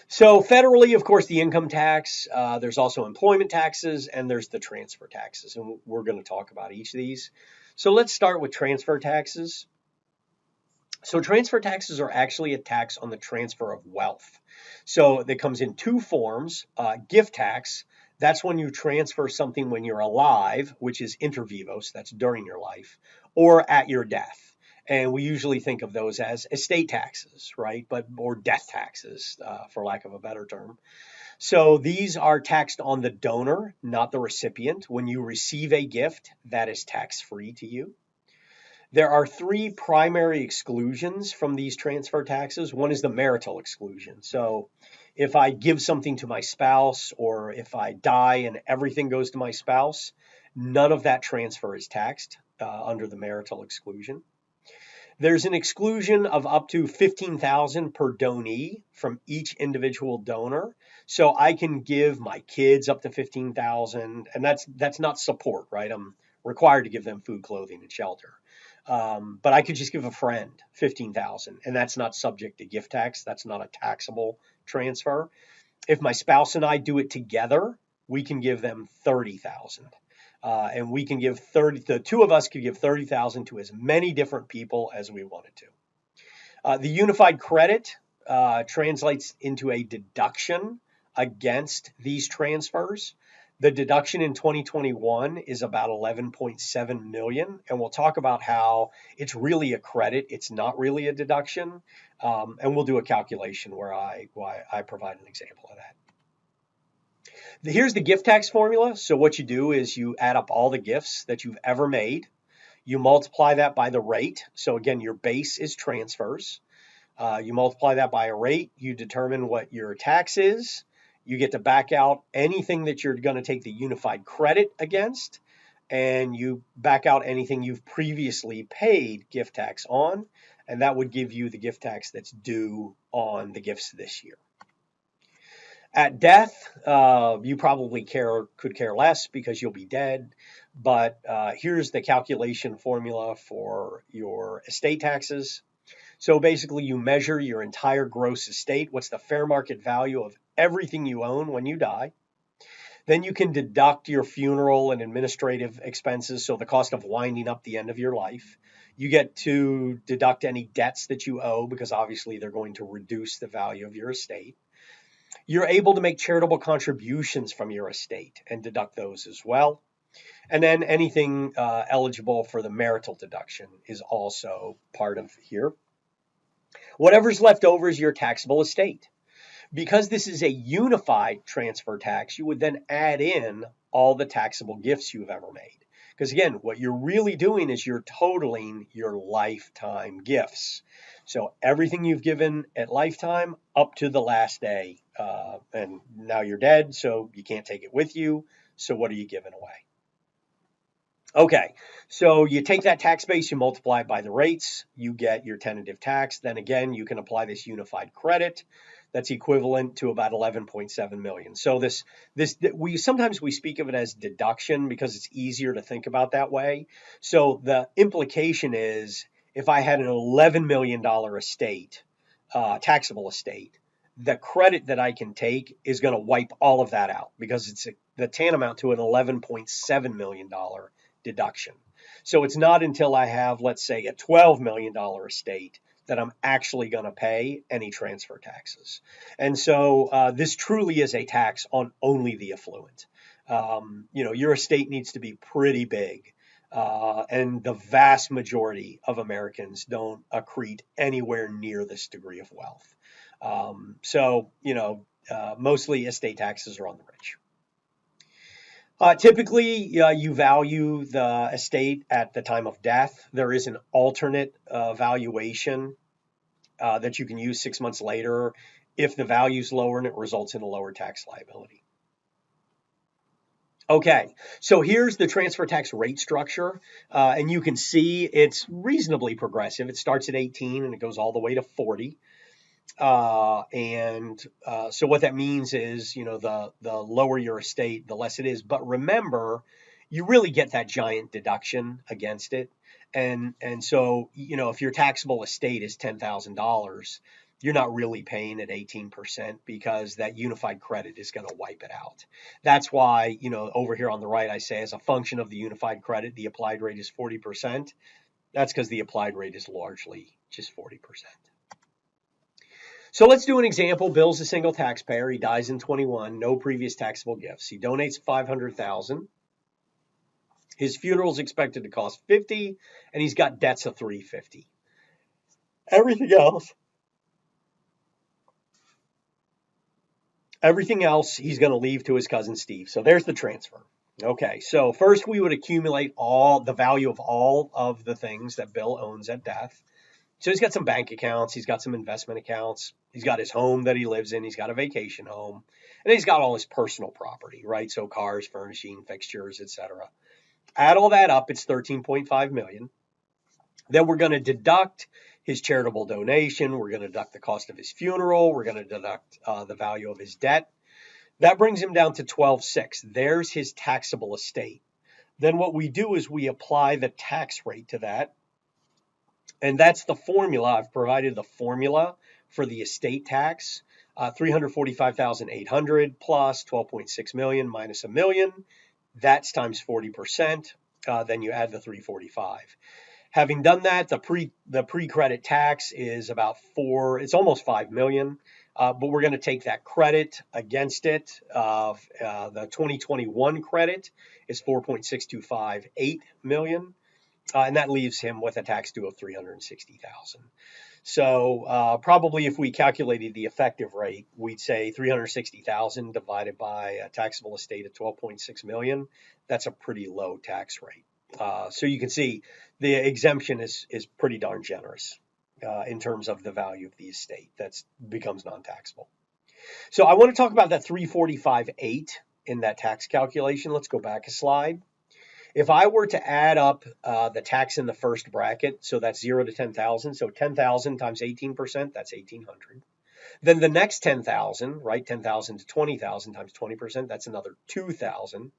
So federally, of course, the income tax, there's also employment taxes, and there's the transfer taxes. And we're going to talk about each of these. So let's start with transfer taxes. So transfer taxes are actually a tax on the transfer of wealth. So that comes in two forms. Gift tax, that's when you transfer something when you're alive, which is inter vivos, that's during your life, or at your death. And we usually think of those as estate taxes, right? Or death taxes, for lack of a better term. So these are taxed on the donor, not the recipient. When you receive a gift, that is tax free to you. There are three primary exclusions from these transfer taxes. One is the marital exclusion. So if I give something to my spouse or if I die and everything goes to my spouse, none of that transfer is taxed under the marital exclusion. There's an exclusion of up to 15,000 per donee from each individual donor. So I can give my kids up to 15,000, and that's not support, right? I'm required to give them food, clothing, and shelter. But I could just give a friend 15,000, and that's not subject to gift tax. That's not a taxable transfer. If my spouse and I do it together, we can give them 30,000. And we can give 30, the two of us could give 30,000 to as many different people as we wanted to. The unified credit translates into a deduction against these transfers. The deduction in 2021 is about 11.7 million, and we'll talk about how it's really a credit. It's not really a deduction, and we'll do a calculation where I provide an example of that. Here's the gift tax formula. So what you do is you add up all the gifts that you've ever made. You multiply that by the rate. So again, your base is transfers. You multiply that by a rate. You determine what your tax is. You get to back out anything that you're going to take the unified credit against. And you back out anything you've previously paid gift tax on. And that would give you the gift tax that's due on the gifts this year. At death, you probably could care less because you'll be dead. But here's the calculation formula for your estate taxes. So basically, you measure your entire gross estate. What's the fair market value of everything you own when you die? Then you can deduct your funeral and administrative expenses, so the cost of winding up the end of your life. You get to deduct any debts that you owe because obviously they're going to reduce the value of your estate. You're able to make charitable contributions from your estate and deduct those as well. And then anything eligible for the marital deduction is also part of here. Whatever's left over is your taxable estate. Because this is a unified transfer tax, you would then add in all the taxable gifts you've ever made. Because again, what you're really doing is you're totaling your lifetime gifts. So everything you've given at lifetime up to the last day. And now you're dead, so you can't take it with you. So what are you giving away? Okay, so you take that tax base, you multiply it by the rates, you get your tentative tax. Then again, you can apply this unified credit. That's equivalent to about 11.7 million. So we sometimes speak of it as deduction because it's easier to think about that way. So the implication is if I had an $11 million estate, taxable estate, the credit that I can take is going to wipe all of that out because it's the tantamount to an $11.7 million deduction. So it's not until I have, let's say, a $12 million estate that I'm actually going to pay any transfer taxes. And so this truly is a tax on only the affluent. Your estate needs to be pretty big. And the vast majority of Americans don't accrete anywhere near this degree of wealth. Mostly estate taxes are on the rich. Typically, you value the estate at the time of death. There is an alternate valuation that you can use 6 months later if the value is lower and it results in a lower tax liability. Okay, so here's the transfer tax rate structure, and you can see it's reasonably progressive. It starts at 18 and it goes all the way to 40. So what that means is, the lower your estate, the less it is. But remember, you really get that giant deduction against it. And so, if your taxable estate is $10,000, you're not really paying at 18% because that unified credit is going to wipe it out. That's why, over here on the right, I say as a function of the unified credit, the applied rate is 40%. That's because the applied rate is largely just 40%. So let's do an example. Bill's a single taxpayer. He dies in 21, no previous taxable gifts. He donates $500,000. His funeral is expected to cost $50,000, and he's got debts of $350,000. Everything else he's going to leave to his cousin Steve. So there's the transfer. Okay, so first we would accumulate all the value of all of the things that Bill owns at death. So he's got some bank accounts, he's got some investment accounts, he's got his home that he lives in, he's got a vacation home, and he's got all his personal property, right? So cars, furnishing, fixtures, etc. Add all that up, it's $13.5 million. Then we're going to deduct his charitable donation. We're going to deduct the cost of his funeral. We're going to deduct the value of his debt. That brings him down to $12.6. There's his taxable estate. Then what we do is we apply the tax rate to that. And that's the formula. I've provided the formula for the estate tax. $345,800 plus $12.6 million minus $1 million. That's times 40%. Then you add the $345,000. Having done that, the pre-credit tax is about it's almost $5 million, but we're going to take that credit against it. The 2021 credit is $4.6258 million, and that leaves him with a tax due of $360,000. So probably if we calculated the effective rate, we'd say $360,000 divided by a taxable estate of $12.6 million. That's a pretty low tax rate. So you can see the exemption is pretty darn generous in terms of the value of the estate that becomes non-taxable. So I want to talk about that 345.8 in that tax calculation. Let's go back a slide. If I were to add up the tax in the first bracket, so that's 0 to 10,000, so 10,000 times 18%, that's 1,800. Then the next 10,000, right, 10,000 to 20,000 times 20%, that's another 2,000.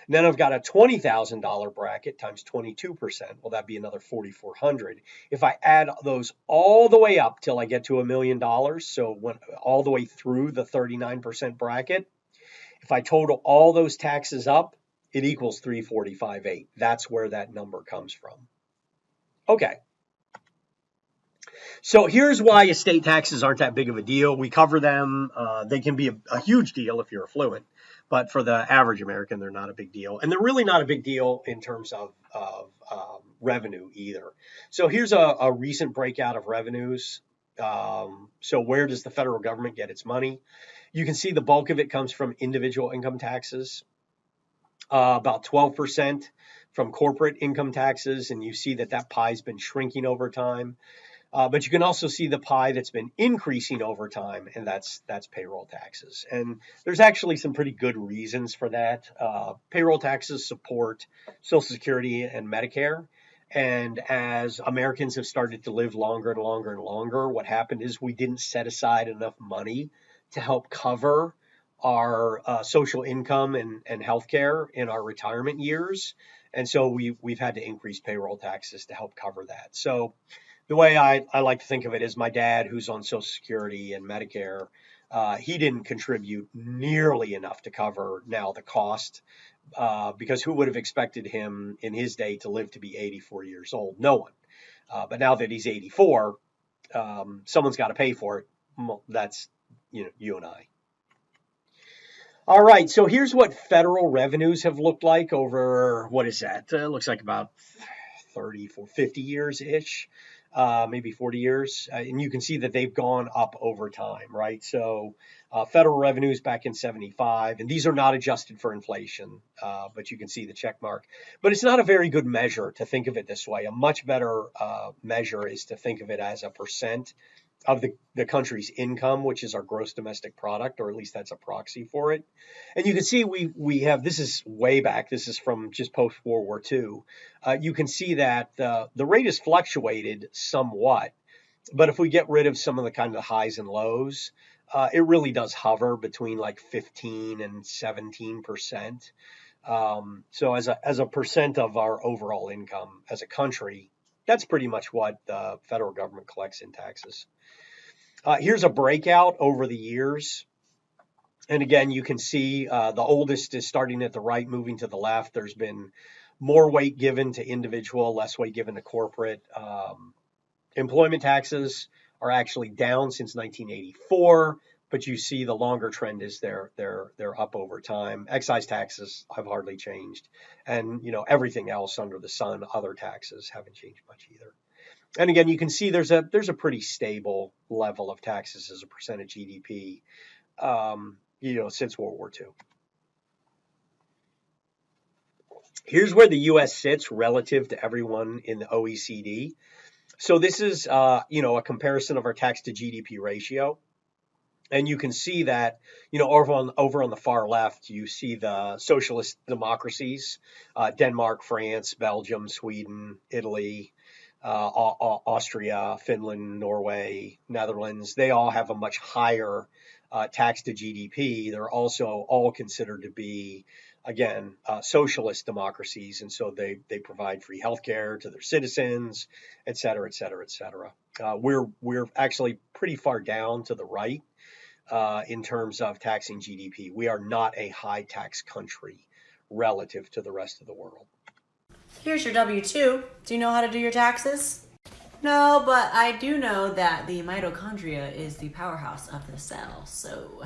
Then I've got a $20,000 bracket times 22%. Well, that'd be another 4,400. If I add those all the way up till I get to $1 million, so all the way through the 39% bracket, if I total all those taxes up, it equals 345.8. That's where that number comes from. Okay. So here's why estate taxes aren't that big of a deal. We cover them. They can be a huge deal if you're affluent. But for the average American, they're not a big deal. And they're really not a big deal in terms of revenue either. So here's a recent breakout of revenues. So where does the federal government get its money? You can see the bulk of it comes from individual income taxes, about 12% from corporate income taxes. And you see that pie's been shrinking over time. But you can also see the pie that's been increasing over time, and that's payroll taxes. And there's actually some pretty good reasons for that. Payroll taxes support Social Security and Medicare. And as Americans have started to live longer and longer and longer, what happened is we didn't set aside enough money to help cover our social income and health care in our retirement years. And so we've had to increase payroll taxes to help cover that. So the way I like to think of it is my dad, who's on Social Security and Medicare, he didn't contribute nearly enough to cover now the cost, because who would have expected him in his day to live to be 84 years old? No one. But now that he's 84, someone's got to pay for it. That's you and I. All right, so here's what federal revenues have looked like over, what is that? Looks like about 30, 50 years-ish. Maybe 40 years. And you can see that they've gone up over time, right? So federal revenues back in 75, and these are not adjusted for inflation, but you can see the check mark. But it's not a very good measure to think of it this way. A much better measure is to think of it as a percent of the country's income, which is our gross domestic product, or at least that's a proxy for it. And you can see we have, this is way back, this is from just post-World War II. You can see that the rate has fluctuated somewhat, but if we get rid of some of the kind of highs and lows, it really does hover between like 15 and 17%. So as a percent of our overall income as a country, that's pretty much what the federal government collects in taxes. Here's a breakout over the years. And again, you can see the oldest is starting at the right, moving to the left. There's been more weight given to individual, less weight given to corporate. Employment taxes are actually down since 1984, but you see the longer trend is they're up over time. Excise taxes have hardly changed, and everything else under the sun, other taxes haven't changed much either. And again, you can see there's a pretty stable level of taxes as a percent of GDP, since World War II. Here's where the U.S. sits relative to everyone in the OECD. So this is, a comparison of our tax to GDP ratio. And you can see that, over on the far left, you see the socialist democracies, Denmark, France, Belgium, Sweden, Italy, Austria, Finland, Norway, Netherlands. They all have a much higher tax to GDP. They're also all considered to be, again, socialist democracies, and so they provide free healthcare to their citizens, et cetera, et cetera, et cetera. We're actually pretty far down to the right in terms of taxing GDP. We are not a high tax country relative to the rest of the world. Here's your W-2. Do you know how to do your taxes? No, but I do know that the mitochondria is the powerhouse of the cell, so